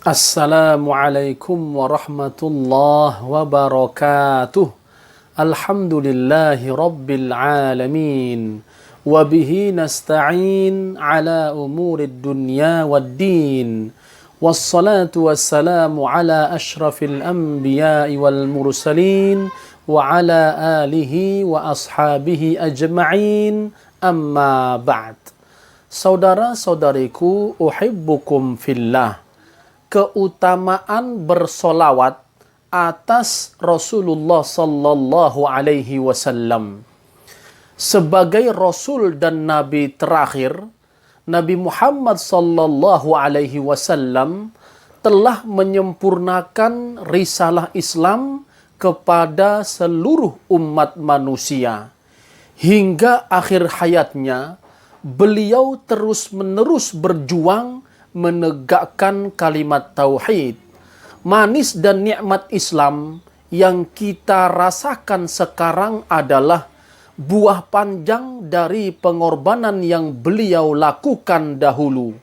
Assalamualaikum warahmatullahi wabarakatuh. Alhamdulillahi rabbil alamin. Wabihi nasta'in ala umurid dunya waddin. Wassalatu wassalamu ala ashrafil anbiya'i wal mursalin. Wa ala alihi wa ashabihi ajma'in. Amma ba'd. Saudara-saudariku, uhibbukum fillah. Keutamaan bersolawat atas Rasulullah sallallahu alaihi wasallam. Sebagai Rasul dan Nabi terakhir, Nabi Muhammad sallallahu alaihi wasallam telah menyempurnakan risalah Islam kepada seluruh umat manusia. Hingga akhir hayatnya, beliau terus-menerus berjuang menegakkan kalimat tauhid. Manis dan nikmat Islam yang kita rasakan sekarang adalah buah panjang dari pengorbanan yang beliau lakukan dahulu.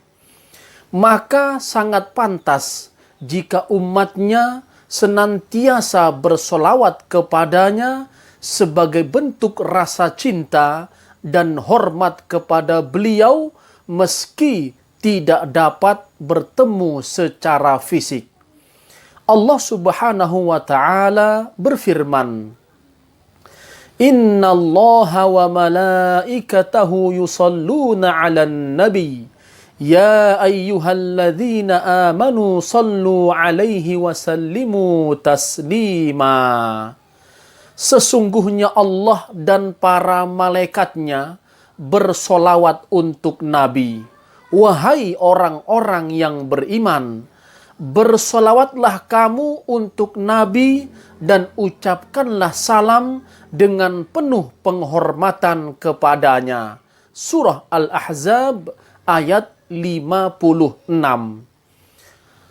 Maka sangat pantas jika umatnya senantiasa bersolawat kepadanya sebagai bentuk rasa cinta dan hormat kepada beliau meski tidak dapat bertemu secara fisik. Allah Subhanahu wa ta'ala berfirman, Innallaha wa malaikatahu yusalluna 'alan nabi ya ayyuhalladzina amanu sallu 'alaihi wa sallimu taslima. Sesungguhnya Allah dan para malaikatnya bersolawat untuk Nabi. Wahai orang-orang yang beriman, bersolawatlah kamu untuk Nabi dan ucapkanlah salam dengan penuh penghormatan kepadanya. Surah Al-Ahzab ayat 56.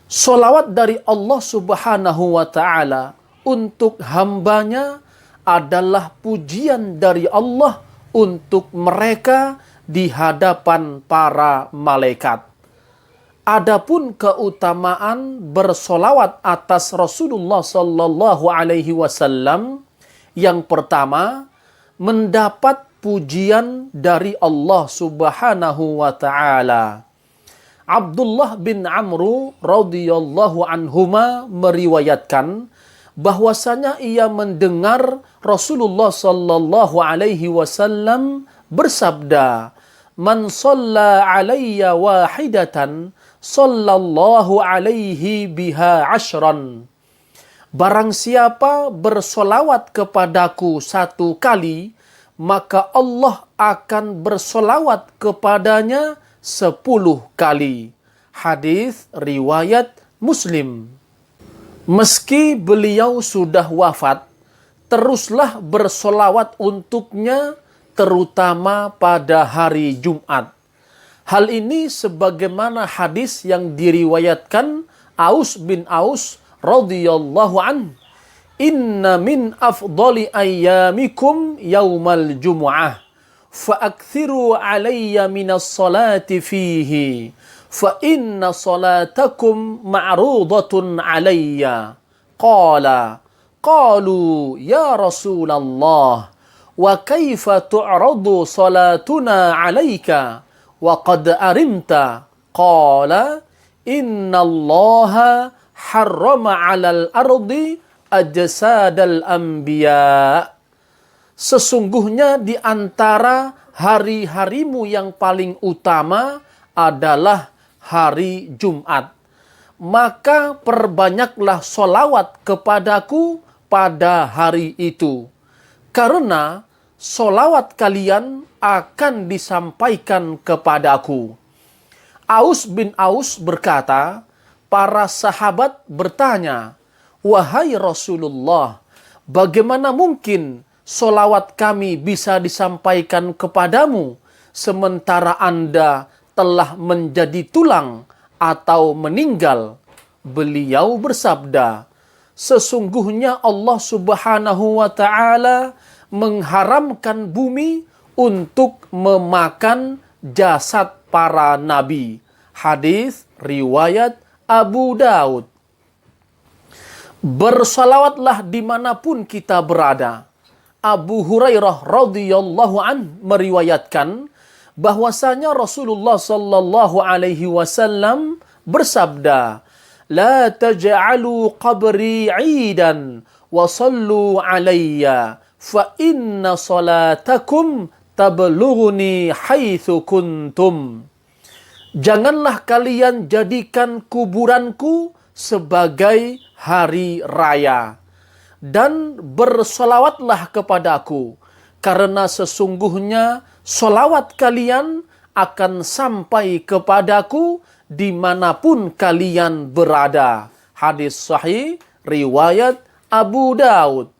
Solawat dari Allah Subhanahu wa ta'ala untuk hambanya adalah pujian dari Allah untuk mereka di hadapan para malaikat. Adapun keutamaan bersolawat atas Rasulullah sallallahu alaihi wasallam, yang pertama, mendapat pujian dari Allah Subhanahu wa ta'ala. Abdullah bin Amru radhiyallahu anhuma meriwayatkan bahwasanya ia mendengar Rasulullah sallallahu alaihi wasallam bersabda, Man shalla alayya wahidatan sallallahu alaihi biha ashran. Barang siapa bersolawat kepadaku satu kali, maka Allah akan bersolawat kepadanya 10 kali. Hadis riwayat Muslim. Meski beliau sudah wafat, teruslah bersolawat untuknya, terutama pada hari Jumat. Hal ini sebagaimana hadis yang diriwayatkan Aus bin Aus radhiyallahu an. Inna min afdali ayyamikum yaumal jumu'ah. Fa'akthiru alayya minas salati fihi. Fa inna salatakum ma'rudatun alayya. Qalu ya Rasulullah. Wa kaifa tu'radu salatuna 'alaika wa qad arimta. Qala innallaha harrama 'alal ardi ajsadal anbiya. Sesungguhnya di antara hari-harimu yang paling utama adalah hari Jumat. Maka perbanyaklah solawat kepadaku pada hari itu. Karena solawat kalian akan disampaikan kepadaku. Aus bin Aus berkata, para sahabat bertanya, Wahai Rasulullah, bagaimana mungkin solawat kami bisa disampaikan kepadamu, sementara Anda telah menjadi tulang atau meninggal? Beliau bersabda, sesungguhnya Allah Subhanahu wa ta'ala mengharamkan bumi untuk memakan jasad para nabi. Hadis riwayat Abu Daud. Bersalawatlah dimanapun kita berada. Abu Hurairah radhiyallahu an meriwayatkan bahwasanya Rasulullah sallallahu alaihi wasallam bersabda, "La taj'alu qabri 'idan wa sallu 'alayya fa inna salatakum tablughuni haitsu kuntum." Janganlah kalian jadikan kuburanku sebagai hari raya, dan bersolawatlah kepadaku, karena sesungguhnya solawat kalian akan sampai kepadaku dimanapun kalian berada. Hadis sahih riwayat Abu Daud.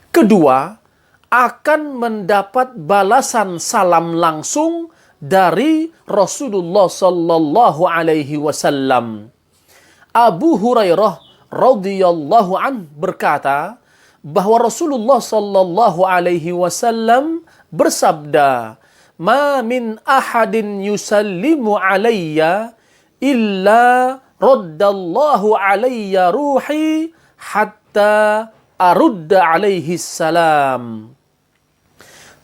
Kedua, akan mendapat balasan salam langsung dari Rasulullah sallallahu alaihi wasallam. Abu Hurairah radhiyallahu an berkata bahwa Rasulullah sallallahu alaihi wasallam bersabda, "Ma min ahadin yusallimu alayya illa raddallahu alayya ruhi hatta arudda alaihi salam."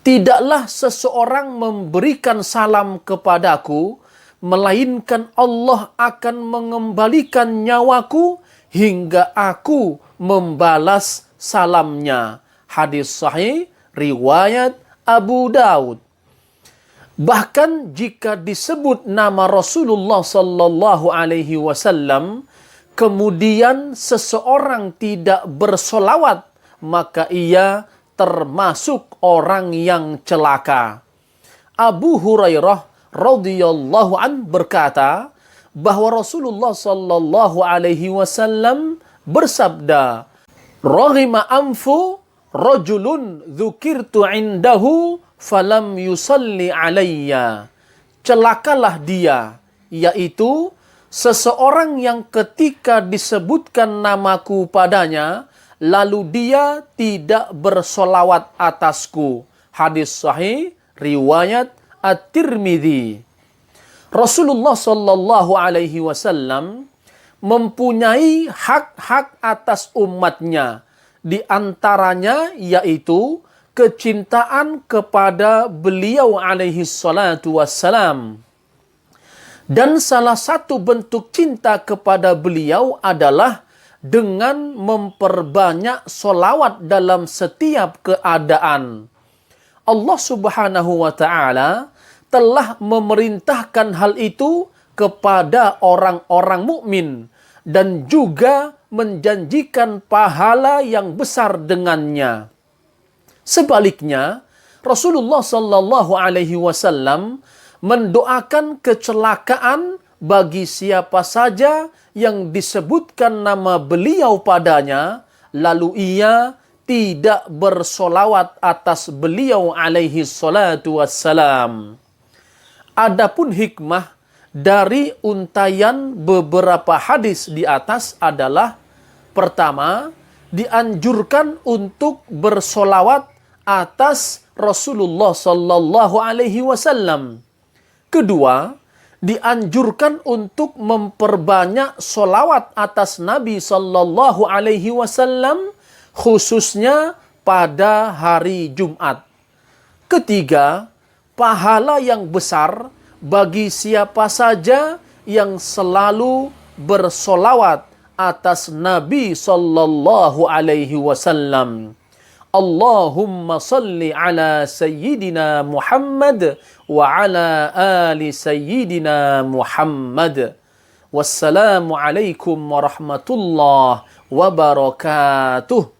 Tidaklah seseorang memberikan salam kepadaku, melainkan Allah akan mengembalikan nyawaku hingga aku membalas salamnya. Hadis sahih riwayat Abu Daud. Bahkan jika disebut nama Rasulullah sallallahu alaihi wasallam, kemudian seseorang tidak bersolawat, maka ia termasuk orang yang celaka. Abu Hurairah radhiyallahu an berkata bahwa Rasulullah sallallahu alaihi wasallam bersabda, "Raghima anfu rajulun dzukirtu indahu falam yusalli alayya." Celakalah dia, yaitu seseorang yang ketika disebutkan namaku padanya, lalu dia tidak bersolawat atasku. Hadis sahih riwayat At-Tirmidzi. Rasulullah sallallahu alaihi wasallam mempunyai hak-hak atas umatnya, di antaranya yaitu kecintaan kepada beliau alaihi salatu wassalam. Dan salah satu bentuk cinta kepada beliau adalah dengan memperbanyak solawat dalam setiap keadaan. Allah subhanahu wa ta'ala telah memerintahkan hal itu kepada orang-orang mukmin dan juga menjanjikan pahala yang besar dengannya. Sebaliknya, Rasulullah sallallahu alaihi wasallam mendoakan kecelakaan bagi siapa saja yang disebutkan nama beliau padanya, lalu ia tidak bersolawat atas beliau alaihi salatu wassalam. Adapun hikmah dari untaian beberapa hadis di atas adalah: pertama, dianjurkan untuk bersolawat atas Rasulullah sallallahu alaihi wasallam. Kedua, dianjurkan untuk memperbanyak solawat atas Nabi sallallahu alaihi wasallam, khususnya pada hari Jumat. Ketiga, pahala yang besar bagi siapa saja yang selalu bersolawat atas Nabi sallallahu alaihi wasallam. Allahumma salli ala Sayyidina Muhammad wa ala ali Sayyidina Muhammad. Wassalamu alaikum warahmatullahi wabarakatuh.